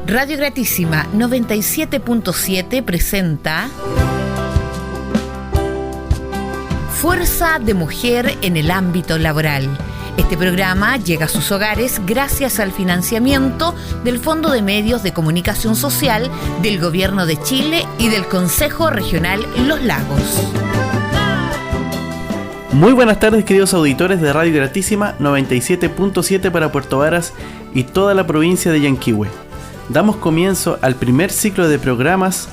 Radio Gratísima 97.7 presenta Fuerza de Mujer en el ámbito laboral. Este programa llega a sus hogares gracias al financiamiento del Fondo de Medios de Comunicación Social del Gobierno de Chile y del Consejo Regional Los Lagos. Muy buenas tardes, queridos auditores de Radio Gratísima 97.7 para Puerto Varas y toda la provincia de Yanquihue. Damos comienzo al primer ciclo de programas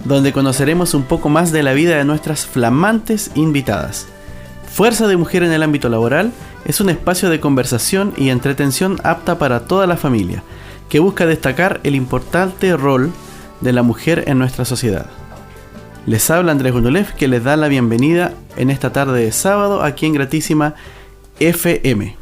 donde conoceremos un poco más de la vida de nuestras flamantes invitadas. Fuerza de Mujer en el ámbito laboral es un espacio de conversación y entretención apta para toda la familia, que busca destacar el importante rol de la mujer en nuestra sociedad. Les habla Andrés Gunulev, que les da la bienvenida en esta tarde de sábado aquí en Gratísima FM.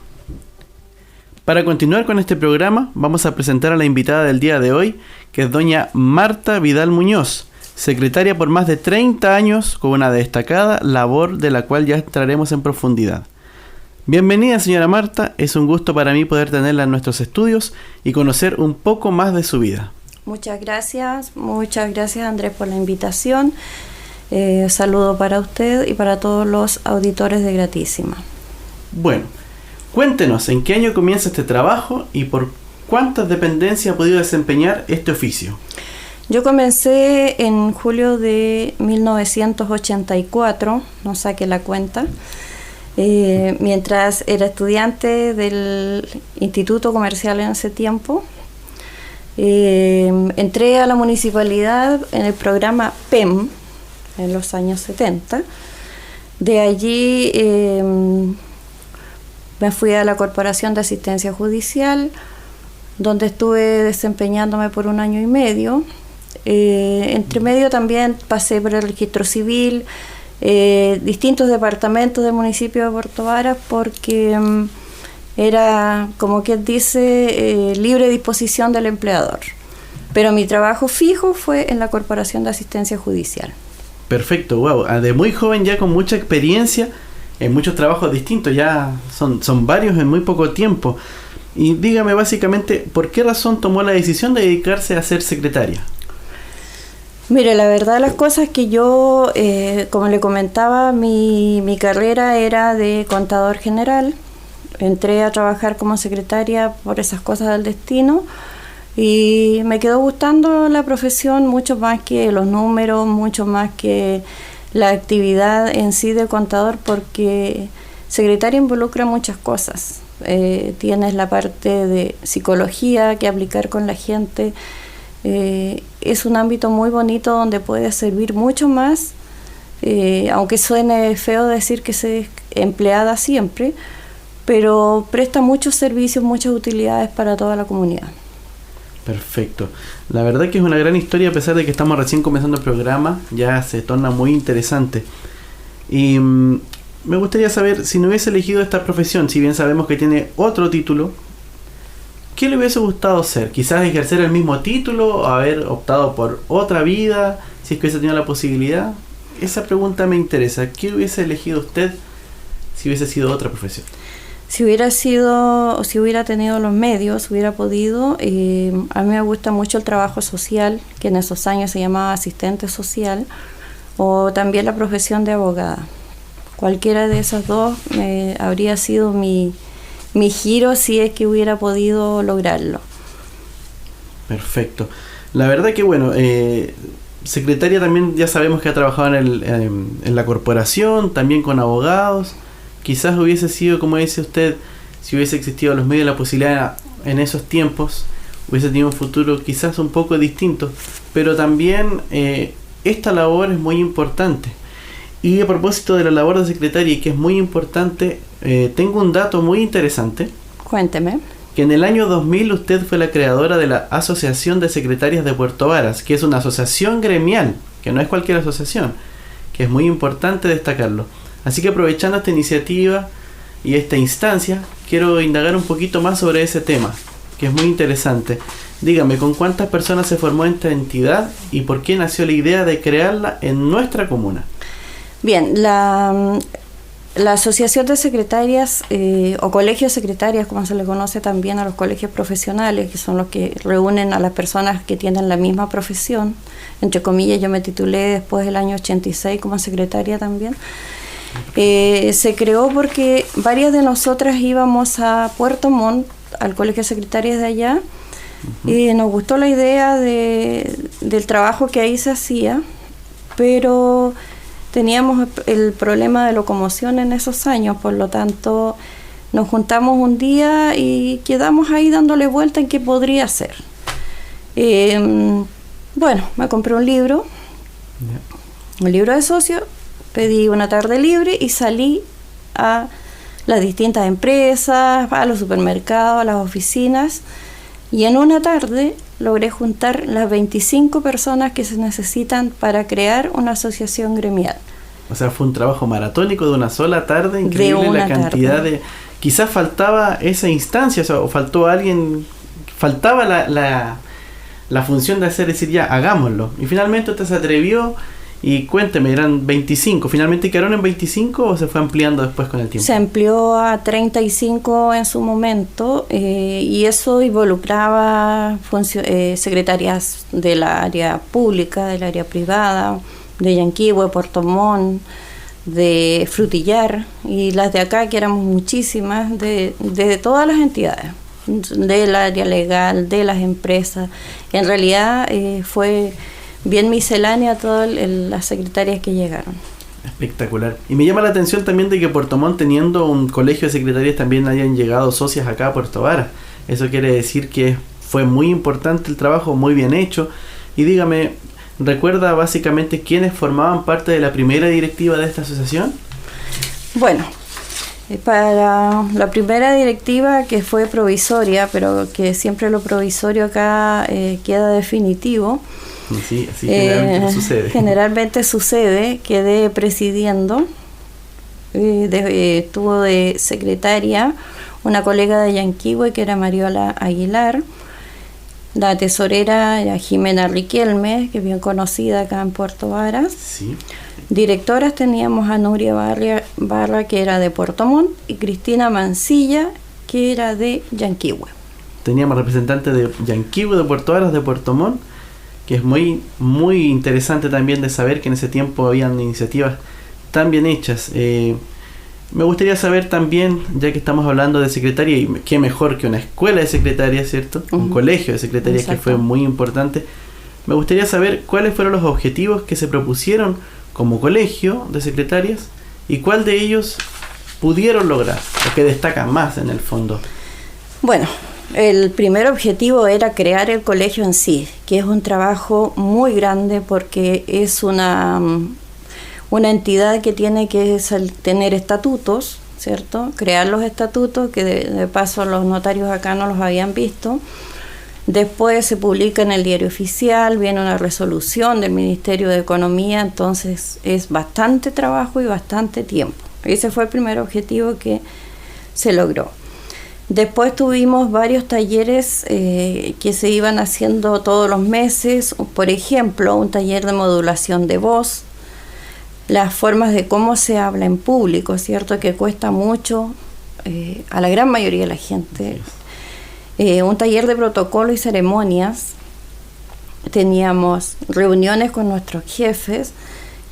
Para continuar con este programa, vamos a presentar a la invitada del día de hoy, que es doña Marta Vidal Muñoz, secretaria por más de 30 años, con una destacada labor de la cual ya entraremos en profundidad. Bienvenida, señora Marta, es un gusto para mí poder tenerla en nuestros estudios y conocer un poco más de su vida. Muchas gracias Andrés por la invitación. Saludo para usted y para todos los auditores de Gratísima. Bueno, cuéntenos en qué año comienza este trabajo y por cuántas dependencias ha podido desempeñar este oficio. Yo comencé en julio de 1984, no saqué la cuenta, mientras era estudiante del Instituto Comercial en ese tiempo. Entré a la municipalidad en el programa PEM en los años 70. De allí me fui a la Corporación de Asistencia Judicial, donde estuve desempeñándome por 1 año y medio. Entre medio también pasé por el registro civil, distintos departamentos del municipio de Puerto Varas, porque era, como quien dice, libre disposición del empleador. Pero mi trabajo fijo fue en la Corporación de Asistencia Judicial. Perfecto, wow. De muy joven ya con mucha experiencia en muchos trabajos distintos, ya son varios en muy poco tiempo. Y dígame básicamente, ¿por qué razón tomó la decisión de dedicarse a ser secretaria? Mire, la verdad de las cosas es que yo, como le comentaba, mi carrera era de contador general. Entré a trabajar como secretaria por esas cosas del destino y me quedó gustando la profesión mucho más que los números, mucho más que la actividad en sí de contador, porque secretaria involucra muchas cosas. Tienes la parte de psicología que aplicar con la gente. Es un ámbito muy bonito donde puedes servir mucho más, aunque suene feo decir que se es empleada siempre, pero presta muchos servicios, muchas utilidades para toda la comunidad. Perfecto. La verdad que es una gran historia, a pesar de que estamos recién comenzando el programa, ya se torna muy interesante. Y me gustaría saber, si no hubiese elegido esta profesión, si bien sabemos que tiene otro título, ¿qué le hubiese gustado ser? Quizás ejercer el mismo título, o haber optado por otra vida, si es que hubiese tenido la posibilidad. Esa pregunta me interesa. ¿Qué hubiese elegido usted si hubiese sido otra profesión? Si hubiera tenido los medios, hubiera podido. A mí me gusta mucho el trabajo social, que en esos años se llamaba asistente social, o también la profesión de abogada. Cualquiera de esas dos habría sido mi giro si es que hubiera podido lograrlo. Perfecto. La verdad que bueno, secretaria también ya sabemos que ha trabajado en la corporación, también con abogados. Quizás hubiese sido, como dice usted, si hubiese existido los medios, la posibilidad en esos tiempos, hubiese tenido un futuro quizás un poco distinto, pero también esta labor es muy importante. Y a propósito de la labor de secretaria, que es muy importante, tengo un dato muy interesante. Cuénteme. Que en el año 2000 usted fue la creadora de la Asociación de Secretarias de Puerto Varas, que es una asociación gremial, que no es cualquier asociación, que es muy importante destacarlo. Así que aprovechando esta iniciativa y esta instancia, quiero indagar un poquito más sobre ese tema, que es muy interesante. Dígame, ¿con cuántas personas se formó esta entidad y por qué nació la idea de crearla en nuestra comuna? Bien, la Asociación de Secretarias o Colegios de Secretarias, como se le conoce también a los colegios profesionales, que son los que reúnen a las personas que tienen la misma profesión, entre comillas, yo me titulé después del año 86 como secretaria también, se creó porque varias de nosotras íbamos a Puerto Montt, al Colegio de Secretarias de allá, y nos gustó la idea del trabajo que ahí se hacía, pero teníamos el problema de locomoción en esos años, por lo tanto nos juntamos un día y quedamos ahí dándole vuelta en qué podría ser. Bueno, me compré un libro de socio, pedí una tarde libre y salí a las distintas empresas, a los supermercados, a las oficinas, y en una tarde logré juntar las 25 personas que se necesitan para crear una asociación gremial. O sea, fue un trabajo maratónico de una sola tarde, increíble la cantidad de... Quizás faltaba esa instancia, o faltó alguien, faltaba la función de decir ya, hagámoslo. Y finalmente usted se atrevió y cuénteme, eran 25. ¿Finalmente quedaron en 25 o se fue ampliando después con el tiempo? Se amplió a 35 en su momento y eso involucraba secretarias del área pública, del área privada, de Yanquihue, Puerto Montt, de Frutillar y las de acá, que éramos muchísimas, de todas las entidades, del área legal, de las empresas. En realidad fue bien miscelánea todas las secretarias que llegaron. Espectacular. Y me llama la atención también de que Puerto Montt, teniendo un colegio de secretarias, también hayan llegado socias acá a Puerto Varas. Eso quiere decir que fue muy importante el trabajo, muy bien hecho. Y dígame, ¿recuerda básicamente quiénes formaban parte de la primera directiva de esta asociación? Bueno, para la primera directiva, que fue provisoria, pero que siempre lo provisorio acá queda definitivo. Sí, así generalmente sucede. Generalmente sucede, quedé presidiendo, estuvo de secretaria una colega de Yanquihue que era Mariola Aguilar, la tesorera era Jimena Riquelme, que es bien conocida acá en Puerto Varas. Sí. Directoras teníamos a Nuria Barra, que era de Puerto Montt, y Cristina Mancilla, que era de Yanquihue. Teníamos representantes de Yanquihue, de Puerto Varas, de Puerto Montt, que es muy, muy interesante también de saber que en ese tiempo habían iniciativas tan bien hechas. Me gustaría saber también, ya que estamos hablando de secretaria, y qué mejor que una escuela de secretaria, ¿cierto? Un colegio de secretaria. Exacto. Que fue muy importante. Me gustaría saber cuáles fueron los objetivos que se propusieron como colegio de secretarias y cuál de ellos pudieron lograr, o que destacan más en el fondo. Bueno, el primer objetivo era crear el colegio en sí, que es un trabajo muy grande porque es una entidad que tiene que tener estatutos, ¿cierto? Crear los estatutos, que de paso los notarios acá no los habían visto. Después se publica en el Diario Oficial, viene una resolución del Ministerio de Economía, entonces es bastante trabajo y bastante tiempo. Ese fue el primer objetivo que se logró. Después tuvimos varios talleres que se iban haciendo todos los meses, por ejemplo, un taller de modulación de voz, las formas de cómo se habla en público, ¿cierto? Que cuesta mucho a la gran mayoría de la gente. Un taller de protocolo y ceremonias, teníamos reuniones con nuestros jefes,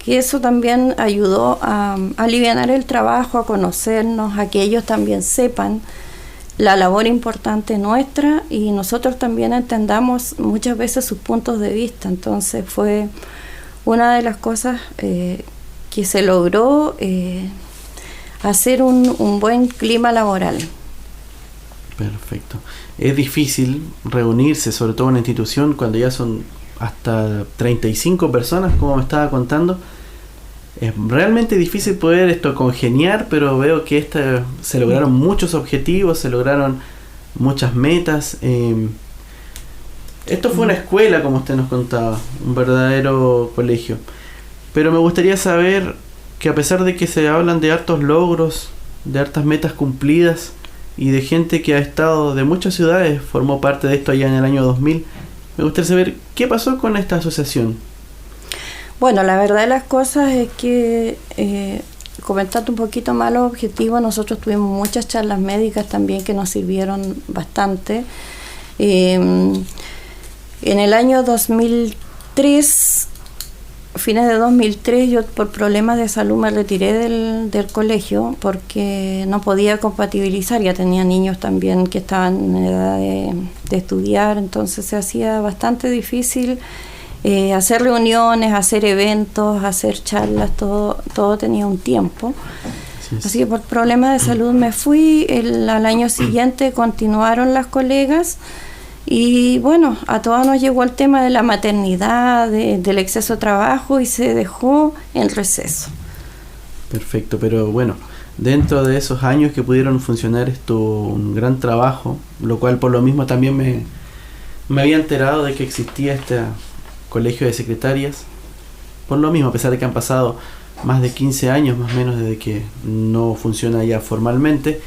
que eso también ayudó a alivianar el trabajo, a conocernos, a que ellos también sepan la labor importante nuestra y nosotros también entendamos muchas veces sus puntos de vista. Entonces fue una de las cosas que se logró hacer un buen clima laboral. Perfecto. Es difícil reunirse, sobre todo en una institución, cuando ya son hasta 35 personas, como me estaba contando. Es realmente difícil poder congeniar, pero veo que se lograron muchos objetivos, se lograron muchas metas. Esto fue una escuela, como usted nos contaba, un verdadero colegio. Pero me gustaría saber que a pesar de que se hablan de hartos logros, de hartas metas cumplidas y de gente que ha estado de muchas ciudades, formó parte de esto allá en el año 2000, me gustaría saber qué pasó con esta asociación. Bueno, la verdad de las cosas es que comentando un poquito más los objetivos, nosotros tuvimos muchas charlas médicas también que nos sirvieron bastante. En el año 2003, fines de 2003, yo por problemas de salud me retiré del colegio porque no podía compatibilizar, ya tenía niños también que estaban en edad de estudiar, entonces se hacía bastante difícil hacer reuniones, hacer eventos, hacer charlas, todo tenía un tiempo. Así que por problemas de salud me fui. Al año siguiente continuaron las colegas y bueno, a todas nos llegó el tema de la maternidad, del exceso de trabajo y se dejó en receso. Perfecto, pero bueno, dentro de esos años que pudieron funcionar estuvo un gran trabajo, lo cual por lo mismo también me había enterado de que existía este colegio de secretarias, por lo mismo, a pesar de que han pasado más de 15 años más o menos desde que no funciona ya formalmente,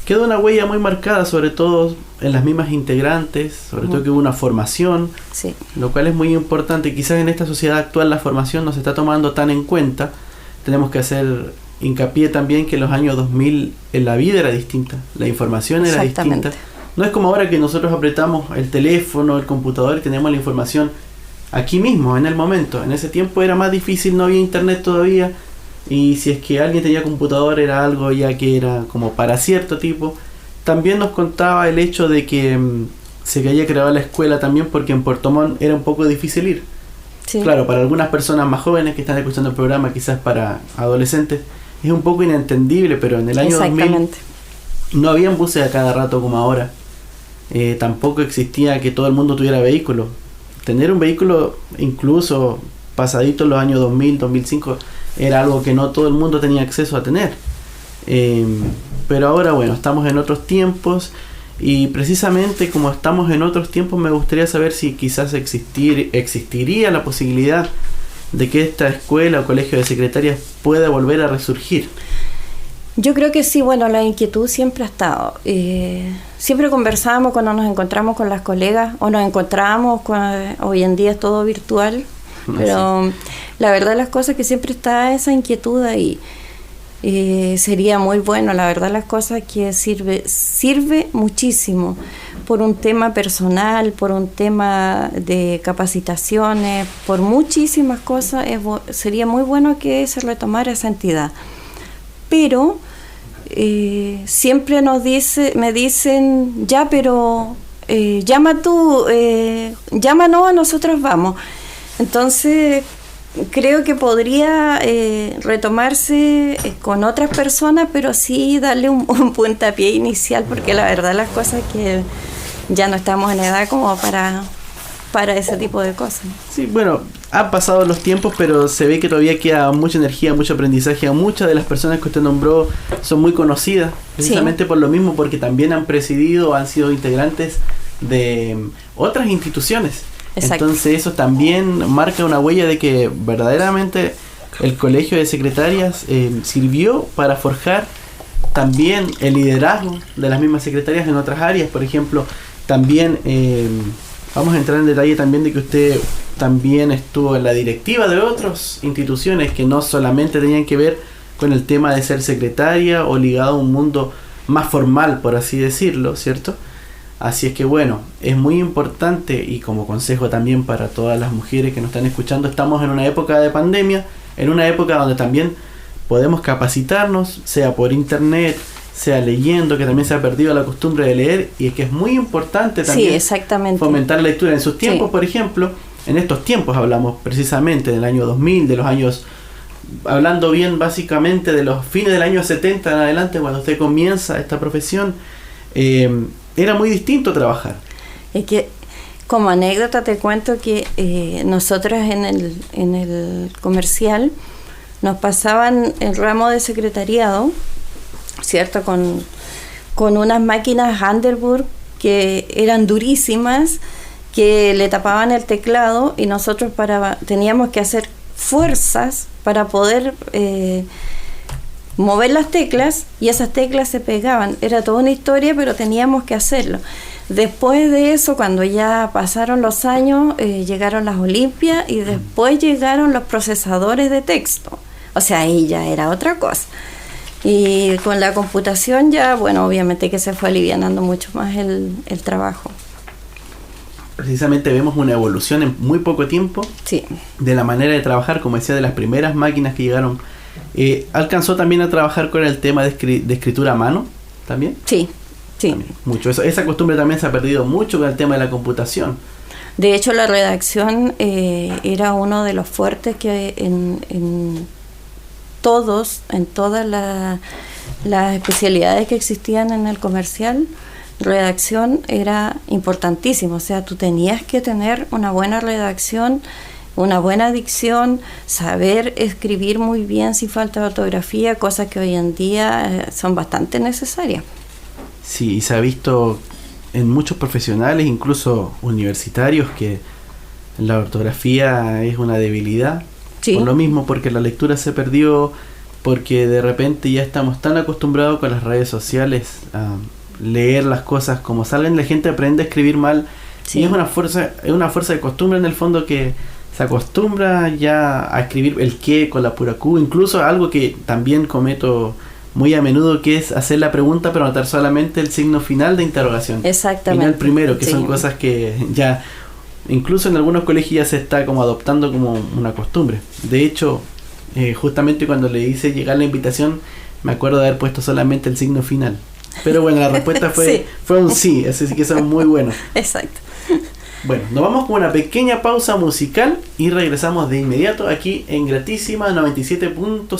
quedó una huella muy marcada, sobre todo en las mismas integrantes, sobre todo que hubo una formación, sí, lo cual es muy importante. Quizás en esta sociedad actual la formación no se está tomando tan en cuenta. Tenemos que hacer hincapié también que en los años 2000 la vida era distinta, la información era distinta. No es como ahora que nosotros apretamos el teléfono, el computador y tenemos la información aquí mismo, en el momento. En ese tiempo era más difícil, no había internet todavía, y si es que alguien tenía computador era algo ya que era como para cierto tipo. También nos contaba el hecho de que se había creado la escuela también porque en Puerto Montt era un poco difícil ir. Sí. Claro, para algunas personas más jóvenes que están escuchando el programa, quizás para adolescentes, es un poco inentendible, pero en el año 2000 no habían buses a cada rato como ahora. Tampoco existía que todo el mundo tuviera vehículo. Tener un vehículo, incluso pasadito en los años 2000, 2005, era algo que no todo el mundo tenía acceso a tener. Pero ahora, bueno, estamos en otros tiempos y precisamente como estamos en otros tiempos me gustaría saber si quizás existiría la posibilidad de que esta escuela o colegio de secretarias pueda volver a resurgir. Yo creo que sí, bueno, la inquietud siempre ha estado. Siempre conversábamos cuando nos encontramos con las colegas o nos encontrábamos, hoy en día es todo virtual, pero la verdad de las cosas es que siempre está esa inquietud ahí. Sería muy bueno, la verdad las cosas que sirve muchísimo por un tema personal, por un tema de capacitaciones, por muchísimas cosas. Sería muy bueno que se retomara esa entidad. Pero siempre me dicen, ya, pero llama tú, llámanos, nosotros vamos. Entonces creo que podría retomarse con otras personas, pero sí darle un puntapié inicial, porque la verdad las cosas es que ya no estamos en edad como para ese tipo de cosas. Sí, bueno, han pasado los tiempos, pero se ve que todavía queda mucha energía, mucho aprendizaje. Muchas de las personas que usted nombró son muy conocidas, precisamente por lo mismo, porque también han presidido, han sido integrantes de otras instituciones. Exacto. Entonces eso también marca una huella de que verdaderamente el colegio de secretarias sirvió para forjar también el liderazgo de las mismas secretarias en otras áreas. Por ejemplo, también vamos a entrar en detalle también de que usted también estuvo en la directiva de otras instituciones que no solamente tenían que ver con el tema de ser secretaria o ligado a un mundo más formal, por así decirlo, ¿cierto? Así es que bueno, es muy importante, y como consejo también para todas las mujeres que nos están escuchando, estamos en una época de pandemia, en una época donde también podemos capacitarnos, sea por internet, sea leyendo, que también se ha perdido la costumbre de leer, y es que es muy importante también fomentar la lectura. En sus tiempos, por ejemplo, en estos tiempos hablamos precisamente del año 2000, de los años, hablando bien básicamente de los fines del año 70 en adelante, cuando usted comienza esta profesión, era muy distinto trabajar. Es que, como anécdota, te cuento que nosotras en el comercial nos pasaban el ramo de secretariado, ¿cierto? Con unas máquinas Underburg que eran durísimas, que le tapaban el teclado, y nosotros teníamos que hacer fuerzas para poder mover las teclas, y esas teclas se pegaban. Era toda una historia, pero teníamos que hacerlo. Después de eso, cuando ya pasaron los años, llegaron las Olimpias y después llegaron los procesadores de texto. O sea, ahí ya era otra cosa. Y con la computación ya, bueno, obviamente que se fue alivianando mucho más el trabajo. Precisamente vemos una evolución en muy poco tiempo Sí. de la manera de trabajar, como decía, de las primeras máquinas que llegaron. ¿Alcanzó también a trabajar con el tema de escritura a mano también? Sí, sí. También, mucho. Esa costumbre también se ha perdido mucho con el tema de la computación. De hecho, la redacción era uno de los fuertes que en todas las especialidades que existían en el comercial, redacción era importantísimo. O sea, tú tenías que tener una buena redacción, una buena dicción, saber escribir muy bien sin falta de ortografía, cosas que hoy en día son bastante necesarias. Sí, y se ha visto en muchos profesionales, incluso universitarios, que la ortografía es una debilidad. Sí. Por lo mismo, porque la lectura se perdió, porque de repente ya estamos tan acostumbrados con las redes sociales a leer las cosas como salen, la gente aprende a escribir mal. Sí. Y es una fuerza de costumbre en el fondo, que se acostumbra ya a escribir el que con la pura Q, incluso algo que también cometo muy a menudo, que es hacer la pregunta pero anotar solamente el signo final de interrogación. Exactamente. Final primero, que sí. son cosas que ya incluso en algunos colegios ya se está como adoptando como una costumbre. De hecho, justamente cuando le hice llegar la invitación, me acuerdo de haber puesto solamente el signo final. Pero bueno, la respuesta sí. fue un sí, así que son muy buenos. Exacto. Bueno, nos vamos con una pequeña pausa musical y regresamos de inmediato aquí en Gratísima 97.5.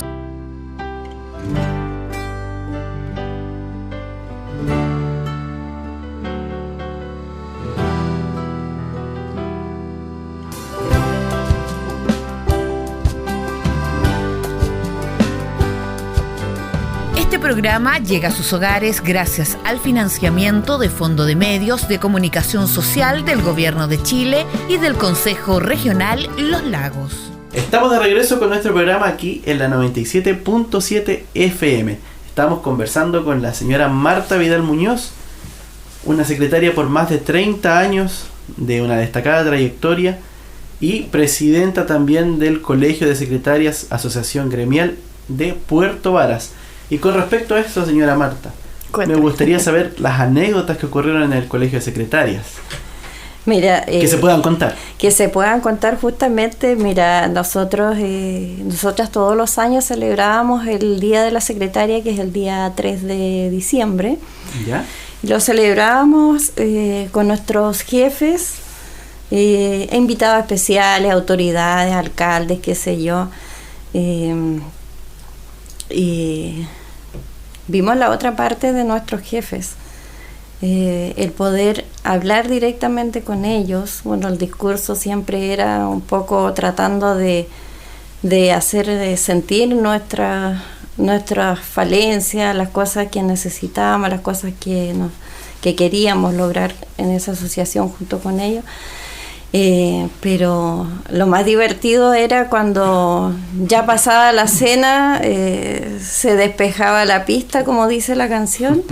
Este programa llega a sus hogares gracias al financiamiento de Fondo de Medios de Comunicación Social del Gobierno de Chile y del Consejo Regional Los Lagos. Estamos de regreso con nuestro programa aquí en la 97.7 FM. Estamos conversando con la señora Marta Vidal Muñoz, una secretaria por más de 30 años, de una destacada trayectoria, y presidenta también del Colegio de Secretarias Asociación Gremial de Puerto Varas. Y con respecto a esto, señora Marta, Cuéntame. Me gustaría saber las anécdotas que ocurrieron en el Colegio de Secretarias. Mira, que se puedan contar. Que se puedan contar justamente. Mira, nosotras todos los años celebrábamos el Día de la Secretaria, que es el día 3 de diciembre. ¿Ya? Lo celebrábamos con nuestros jefes, invitados especiales, autoridades, alcaldes, qué sé yo. Y vimos la otra parte de nuestros jefes, el poder hablar directamente con ellos. Bueno, el discurso siempre era un poco tratando de hacer sentir nuestras falencias, las cosas que necesitábamos, las cosas que queríamos lograr en esa asociación junto con ellos. Pero lo más divertido era cuando ya pasaba la cena, se despejaba la pista, como dice la canción,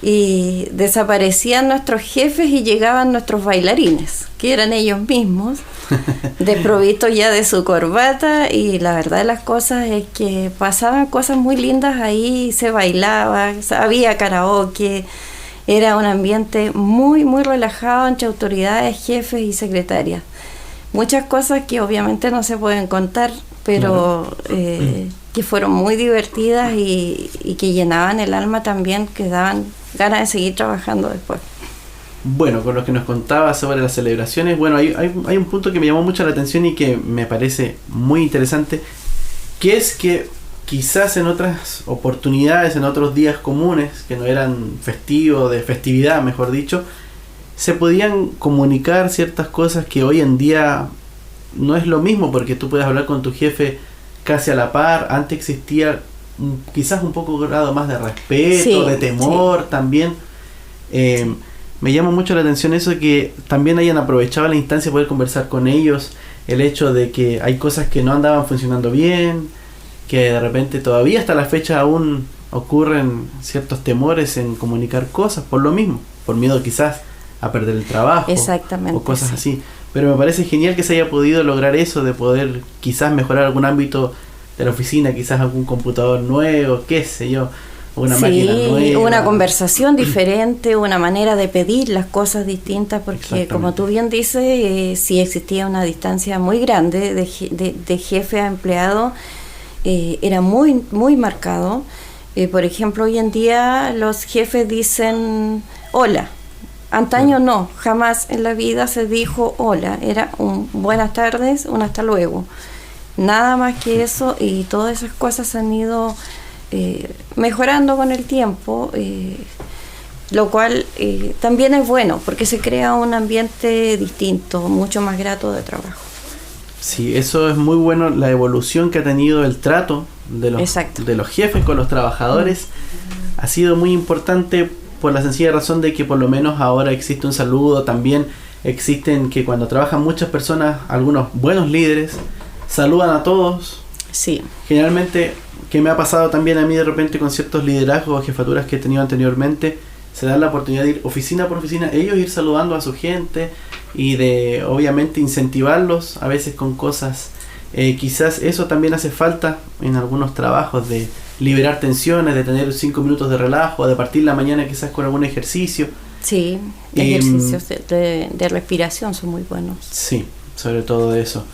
y desaparecían nuestros jefes y llegaban nuestros bailarines, que eran ellos mismos, desprovistos ya de su corbata. Y la verdad de las cosas es que pasaban cosas muy lindas ahí, se bailaba, había karaoke. Era un ambiente muy, muy relajado entre autoridades, jefes y secretarias. Muchas cosas que obviamente no se pueden contar, pero que fueron muy divertidas y que llenaban el alma también, que daban ganas de seguir trabajando después. Bueno, con lo que nos contaba sobre las celebraciones, bueno, hay un punto que me llamó mucho la atención y que me parece muy interesante, que es que quizás en otras oportunidades, en otros días comunes, que no eran festivos, de festividad, mejor dicho, se podían comunicar ciertas cosas que hoy en día no es lo mismo, porque tú puedes hablar con tu jefe casi a la par. Antes existía quizás un poco grado más de respeto, sí, de temor, sí. También. Me llama mucho la atención eso, que también hayan aprovechado la instancia de poder conversar con ellos, el hecho de que hay cosas que no andaban funcionando bien, que de repente todavía hasta la fecha aún ocurren ciertos temores en comunicar cosas por lo mismo, por miedo quizás a perder el trabajo. Exactamente, o cosas así. Pero me parece genial que se haya podido lograr eso, de poder quizás mejorar algún ámbito la oficina, quizás algún computador nuevo, qué sé yo, una máquina nueva. Una conversación diferente, una manera de pedir las cosas distintas, porque como tú bien dices, sí existía una distancia muy grande de jefe a empleado, era muy, muy marcado. Por ejemplo, hoy en día los jefes dicen hola. Antaño no, jamás en la vida se dijo hola, era un buenas tardes, un hasta luego. Nada más que eso, y todas esas cosas han ido mejorando con el tiempo, lo cual también es bueno, porque se crea un ambiente distinto, mucho más grato de trabajo. Sí, eso es muy bueno, la evolución que ha tenido el trato de los jefes con los trabajadores ha sido muy importante, por la sencilla razón de que por lo menos ahora existe un saludo. También existen que cuando trabajan muchas personas, algunos buenos líderes saludan a todos. Sí. Generalmente, que me ha pasado también a mí de repente con ciertos liderazgos o jefaturas que he tenido anteriormente, se dan la oportunidad de ir oficina por oficina, ellos ir saludando a su gente y de obviamente incentivarlos a veces con cosas. Quizás eso también hace falta en algunos trabajos, de liberar tensiones, de tener 5 minutos de relajo, de partir la mañana quizás con algún ejercicio. Sí, ejercicios de respiración son muy buenos. Sí, sobre todo eso.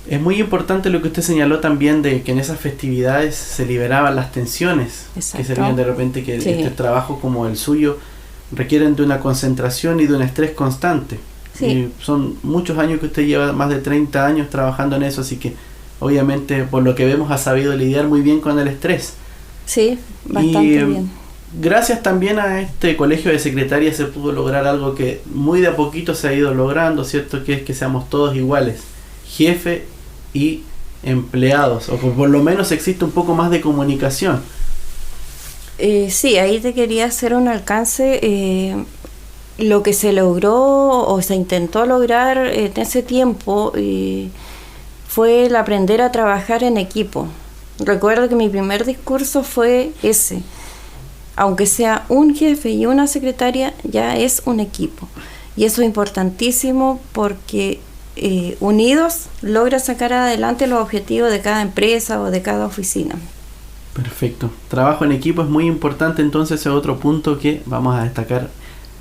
Es muy importante lo que usted señaló también, de que en esas festividades se liberaban las tensiones. Exacto. Que se veían de repente que este trabajo como el suyo requieren de una concentración y de un estrés constante. Sí. Y son muchos años que usted lleva, más de 30 años trabajando en eso, así que obviamente por lo que vemos ha sabido lidiar muy bien con el estrés. Sí, bastante bien. Gracias también a este colegio de secretarias se pudo lograr algo que muy de a poquito se ha ido logrando, ¿cierto? Que es que seamos todos iguales, jefe y empleados, o por lo menos existe un poco más de comunicación. Sí, ahí te quería hacer un alcance. Lo que se logró o se intentó lograr en ese tiempo fue el aprender a trabajar en equipo. Recuerdo que mi primer discurso fue ese: aunque sea un jefe y una secretaria, ya es un equipo. Y eso es importantísimo porque unidos logra sacar adelante los objetivos de cada empresa o de cada oficina. Perfecto. Trabajo en equipo es muy importante, entonces es otro punto que vamos a destacar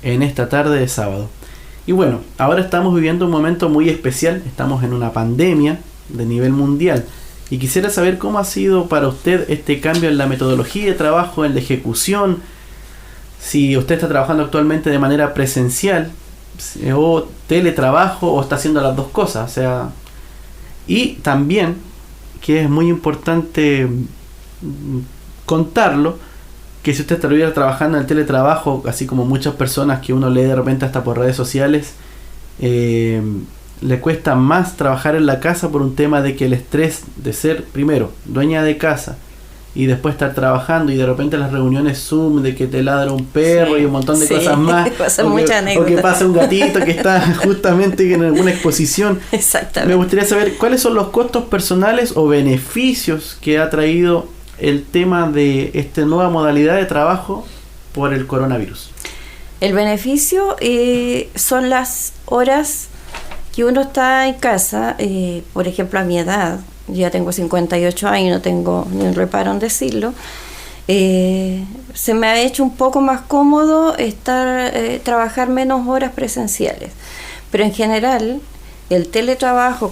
en esta tarde de sábado. Y bueno, ahora estamos viviendo un momento muy especial, estamos en una pandemia de nivel mundial y quisiera saber cómo ha sido para usted este cambio en la metodología de trabajo, en la ejecución, si usted está trabajando actualmente de manera presencial o teletrabajo o está haciendo las dos cosas, o sea, y también, que es muy importante contarlo, que si usted estuviera trabajando en el teletrabajo, así como muchas personas que uno lee de repente hasta por redes sociales, le cuesta más trabajar en la casa por un tema de que el estrés de ser, primero, dueña de casa y después estar trabajando y de repente las reuniones Zoom de que te ladra un perro y un montón de cosas más, o que pasa un gatito que está justamente en alguna exposición. Exactamente. Me gustaría saber cuáles son los costos personales o beneficios que ha traído el tema de esta nueva modalidad de trabajo por el coronavirus. El beneficio son las horas que uno está en casa. Por ejemplo, a mi edad, ya tengo 58 años, no tengo ni un reparo en decirlo, se me ha hecho un poco más cómodo trabajar menos horas presenciales. Pero en general, el teletrabajo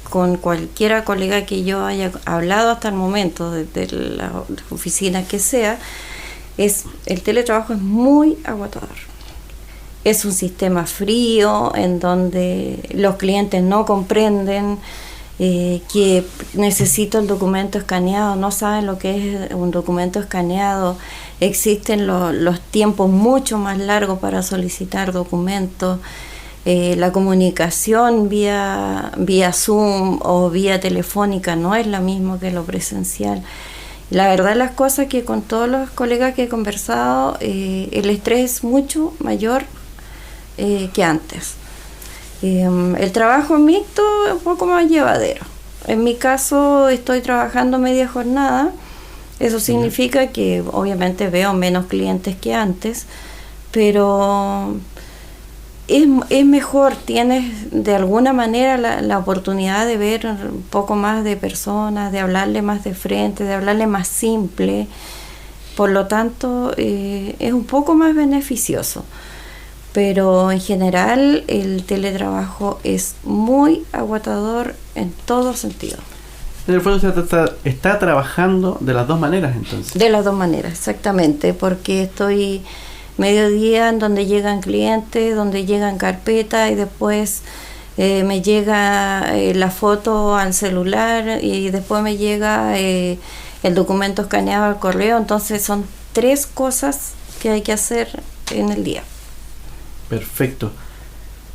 con cualquiera colega que yo haya hablado hasta el momento, de la oficina que sea, el teletrabajo es muy agotador. Es un sistema frío en donde los clientes no comprenden que necesito el documento escaneado, no saben lo que es un documento escaneado. Existen los tiempos mucho más largos para solicitar documentos. La comunicación vía Zoom o vía telefónica no es la misma que lo presencial. La verdad, las cosas que con todos los colegas que he conversado, el estrés es mucho mayor que antes. El trabajo mixto es un poco más llevadero. En mi caso estoy trabajando media jornada. Eso significa que obviamente veo menos clientes que antes, pero es mejor, tienes de alguna manera la oportunidad de ver un poco más de personas, de hablarle más de frente, de hablarle más simple. Por lo tanto, es un poco más beneficioso. Pero en general el teletrabajo es muy agotador en todo sentido. En el fondo está trabajando de las dos maneras, entonces. De las dos maneras, exactamente, porque estoy mediodía en donde llegan clientes, donde llegan carpetas y después me llega la foto al celular y después me llega el documento escaneado al correo. Entonces son 3 cosas que hay que hacer en el día. Perfecto.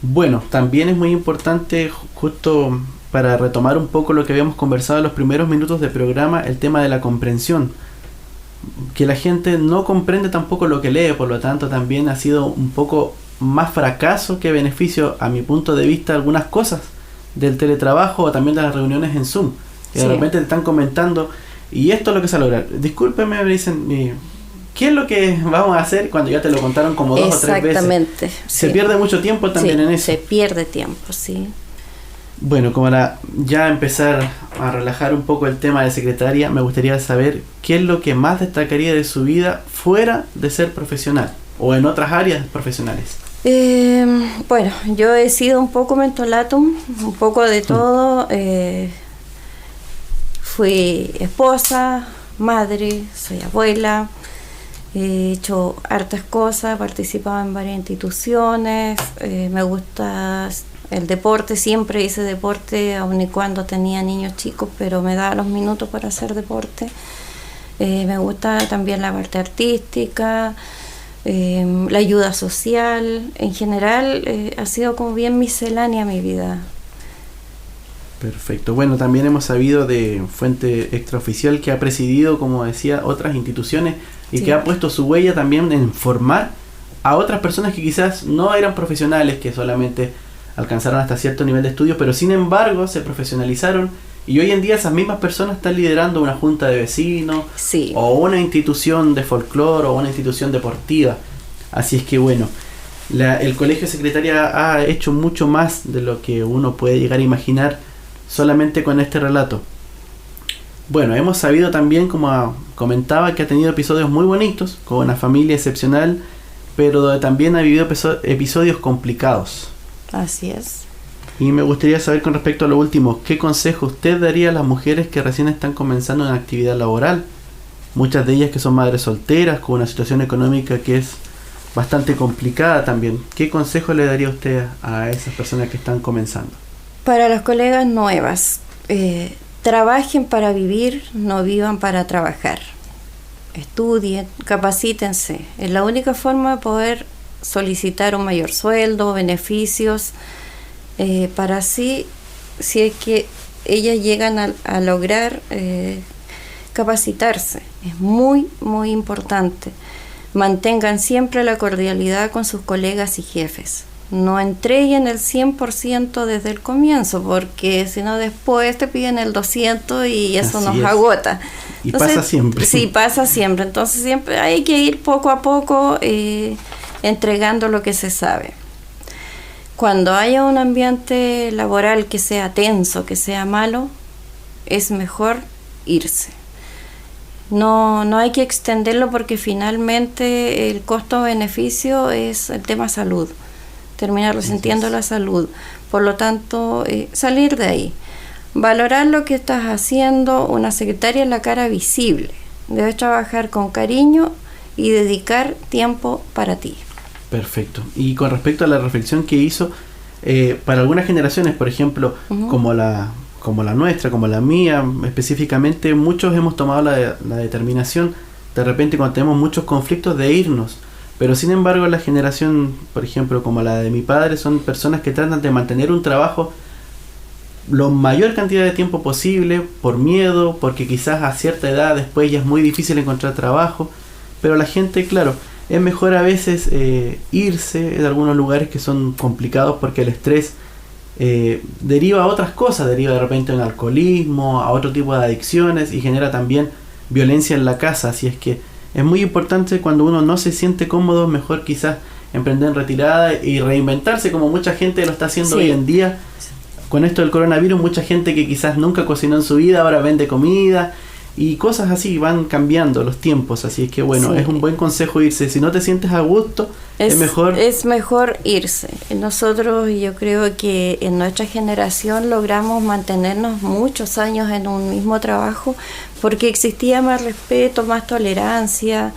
Bueno, también es muy importante, justo para retomar un poco lo que habíamos conversado en los primeros minutos del programa, el tema de la comprensión. Que la gente no comprende tampoco lo que lee, por lo tanto también ha sido un poco más fracaso que beneficio, a mi punto de vista, algunas cosas del teletrabajo o también de las reuniones en Zoom. Que de repente te están comentando, y esto es lo que se va a lograr. Discúlpeme, me dicen, ¿qué es lo que vamos a hacer cuando ya te lo contaron como 2 o 3 veces? Exactamente. Se pierde mucho tiempo también en eso. Se pierde tiempo, sí. Bueno, como ya empezar a relajar un poco el tema de secretaria, me gustaría saber qué es lo que más destacaría de su vida fuera de ser profesional o en otras áreas profesionales. Bueno, yo he sido un poco mentolatum, un poco de todo. Fui esposa, madre, soy abuela, he hecho hartas cosas, he participado en varias instituciones, me gusta el deporte, siempre hice deporte, aun y cuando tenía niños chicos, pero me daba los minutos para hacer deporte. Me gusta también la parte artística, la ayuda social. En general ha sido como bien miscelánea mi vida. Perfecto. Bueno, también hemos sabido de fuente extraoficial que ha presidido, como decía, otras instituciones y que ha puesto su huella también en formar a otras personas que quizás no eran profesionales, que solamente alcanzaron hasta cierto nivel de estudio, pero sin embargo se profesionalizaron y hoy en día esas mismas personas están liderando una junta de vecinos o una institución de folclore o una institución deportiva. Así es que bueno, el Colegio Secretaria ha hecho mucho más de lo que uno puede llegar a imaginar solamente con este relato. Bueno, hemos sabido también, como comentaba, que ha tenido episodios muy bonitos, con una familia excepcional, pero donde también ha vivido episodios complicados. Así es. Y me gustaría saber con respecto a lo último, ¿qué consejo usted daría a las mujeres que recién están comenzando una actividad laboral? Muchas de ellas que son madres solteras, con una situación económica que es bastante complicada también. ¿Qué consejo le daría usted a esas personas que están comenzando? Para las colegas nuevas, trabajen para vivir, no vivan para trabajar. Estudien, capacítense. Es la única forma de poder solicitar un mayor sueldo, beneficios, para así, si es que ellas llegan a lograr capacitarse. Es muy, muy importante. Mantengan siempre la cordialidad con sus colegas y jefes. No entreguen el 100% desde el comienzo, porque si no después te piden el 200 y eso Así nos es. Agota. Y Entonces, pasa siempre. Sí, pasa siempre. Entonces siempre hay que ir poco a poco entregando lo que se sabe. Cuando haya un ambiente laboral que sea tenso, que sea malo, es mejor irse. No hay que extenderlo porque finalmente el costo-beneficio es el tema salud. Terminar resintiendo la salud. Por lo tanto, salir de ahí. Valorar lo que estás haciendo. Una secretaria es la cara visible. Debes trabajar con cariño y dedicar tiempo para ti. Perfecto. Y con respecto a la reflexión que hizo, para algunas generaciones, por ejemplo, como la nuestra, como la mía, específicamente, muchos hemos tomado la determinación, de repente cuando tenemos muchos conflictos, de irnos. Pero sin embargo la generación, por ejemplo, como la de mi padre, son personas que tratan de mantener un trabajo la mayor cantidad de tiempo posible, por miedo, porque quizás a cierta edad después ya es muy difícil encontrar trabajo. Pero la gente, claro, es mejor a veces irse de algunos lugares que son complicados porque el estrés deriva a otras cosas, deriva de repente a un alcoholismo, a otro tipo de adicciones y genera también violencia en la casa. Así es que es muy importante, cuando uno no se siente cómodo, mejor quizás emprender en retirada y reinventarse como mucha gente lo está haciendo hoy en día. Con esto del coronavirus, mucha gente que quizás nunca cocinó en su vida ahora vende comida y cosas así, van cambiando los tiempos, así es que bueno, es un buen consejo irse. Si no te sientes a gusto, es mejor irse. Nosotros, yo creo que en nuestra generación logramos mantenernos muchos años en un mismo trabajo porque existía más respeto, más tolerancia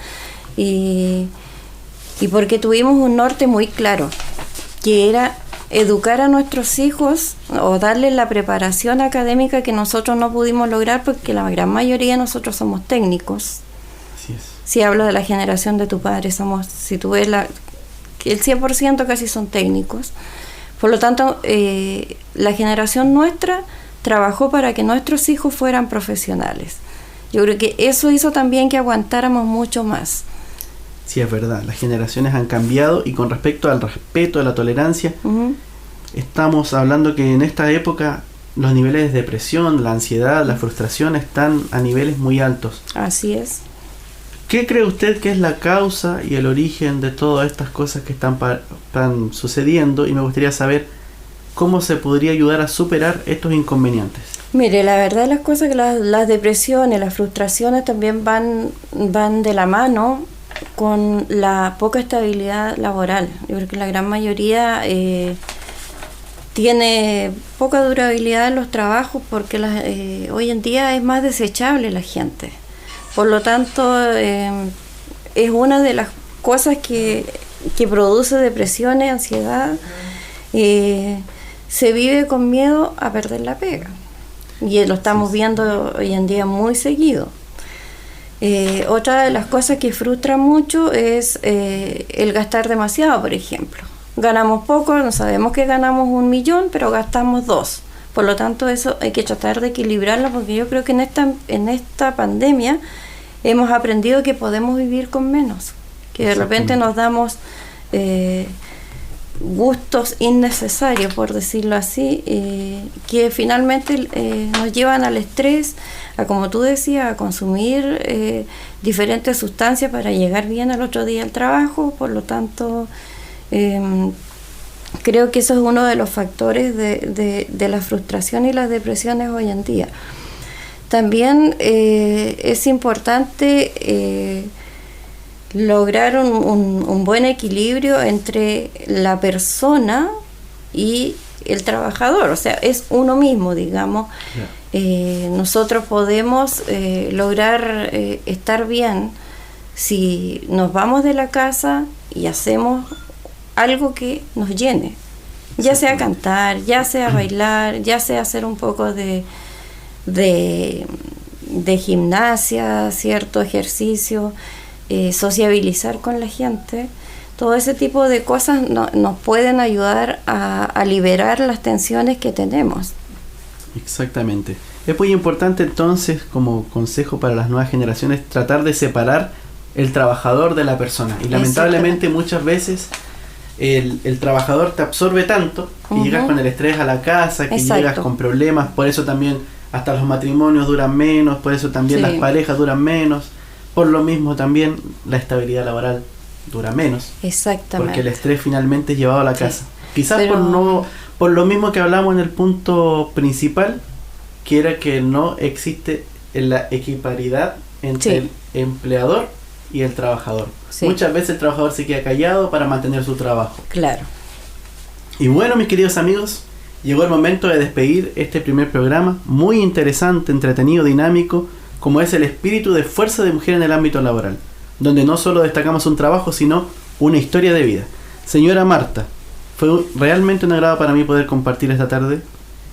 y porque tuvimos un norte muy claro, que era educar a nuestros hijos o darles la preparación académica que nosotros no pudimos lograr porque la gran mayoría de nosotros somos técnicos. Así es. Si hablo de la generación de tu padre, si tú ves el 100% casi son técnicos. Por lo tanto, la generación nuestra trabajó para que nuestros hijos fueran profesionales. Yo creo que eso hizo también que aguantáramos mucho más. Sí, es verdad, las generaciones han cambiado y con respecto al respeto, a la tolerancia, estamos hablando que en esta época los niveles de depresión, la ansiedad, la frustración están a niveles muy altos. Así es. ¿Qué cree usted que es la causa y el origen de todas estas cosas que están sucediendo? Y me gustaría saber cómo se podría ayudar a superar estos inconvenientes. Mire, la verdad de las cosas es que las depresiones, las frustraciones también van de la mano con la poca estabilidad laboral. Yo creo que la gran mayoría tiene poca durabilidad en los trabajos porque hoy en día es más desechable la gente. Por lo tanto, es una de las cosas que produce depresiones, ansiedad. Se vive con miedo a perder la pega. Y lo estamos viendo hoy en día muy seguido. Otra de las cosas que frustra mucho es el gastar demasiado, por ejemplo. Ganamos poco, no sabemos que ganamos 1 millón, pero gastamos 2. Por lo tanto, eso hay que tratar de equilibrarlo, porque yo creo que en esta pandemia hemos aprendido que podemos vivir con menos, que de repente nos damos gustos innecesarios, por decirlo así, que finalmente nos llevan al estrés, a, como tú decías, a consumir diferentes sustancias para llegar bien al otro día al trabajo. Por lo tanto, creo que eso es uno de los factores de la frustración y las depresiones hoy en día. También es importante lograr un buen equilibrio entre la persona y el trabajador, o sea, es uno mismo, digamos. Nosotros podemos lograr estar bien si nos vamos de la casa y hacemos algo que nos llene, ya sea cantar, ya sea bailar, ya sea hacer un poco de gimnasia, cierto ejercicio, sociabilizar con la gente. Todo ese tipo de cosas nos pueden ayudar a liberar las tensiones que tenemos. Exactamente. Es muy importante entonces, como consejo para las nuevas generaciones, tratar de separar el trabajador de la persona. Y lamentablemente muchas veces el trabajador te absorbe tanto que llegas con el estrés a la casa, que llegas con problemas. Por eso también hasta los matrimonios duran menos, por eso también las parejas duran menos. Por lo mismo también la estabilidad laboral dura menos. Exactamente. Porque el estrés finalmente es llevado a la casa. Quizás por lo mismo que hablamos en el punto principal, que era que no existe la equiparidad entre el empleador y el trabajador. Muchas veces el trabajador se queda callado para mantener su trabajo. Claro. Y bueno, mis queridos amigos, llegó el momento de despedir este primer programa, muy interesante, entretenido, dinámico, como es el espíritu de fuerza de mujer en el ámbito laboral, donde no solo destacamos un trabajo, sino una historia de vida. Señora Marta, fue realmente un agrado para mí poder compartir esta tarde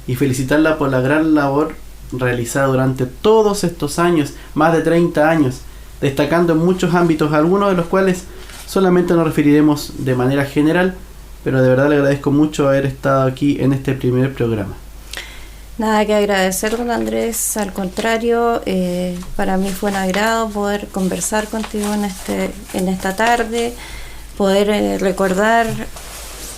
y felicitarla por la gran labor realizada durante todos estos años, más de 30 años, destacando en muchos ámbitos, algunos de los cuales solamente nos referiremos de manera general, pero de verdad le agradezco mucho haber estado aquí en este primer programa. Nada que agradecer, don Andrés, al contrario, para mí fue un agrado poder conversar contigo en esta tarde, poder recordar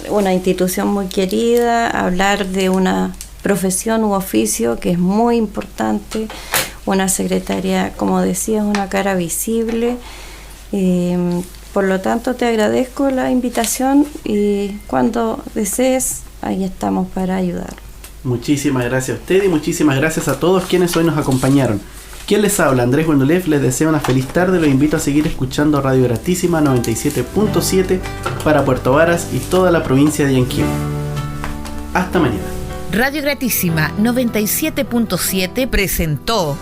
una institución muy querida, hablar de una profesión u oficio que es muy importante, una secretaria, como decías, una cara visible, Por lo tanto, te agradezco la invitación y cuando desees, ahí estamos para ayudar. Muchísimas gracias a usted y muchísimas gracias a todos quienes hoy nos acompañaron. ¿Quién les habla? Andrés Wendolev, les deseo una feliz tarde. Los invito a seguir escuchando Radio Gratísima 97.7 para Puerto Varas y toda la provincia de Yanquihue. Hasta mañana. Radio Gratísima 97.7 presentó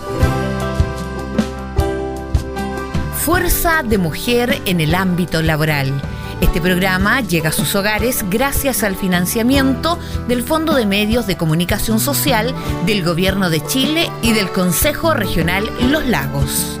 Fuerza de Mujer en el ámbito laboral. Este programa llega a sus hogares gracias al financiamiento del Fondo de Medios de Comunicación Social del Gobierno de Chile y del Consejo Regional Los Lagos.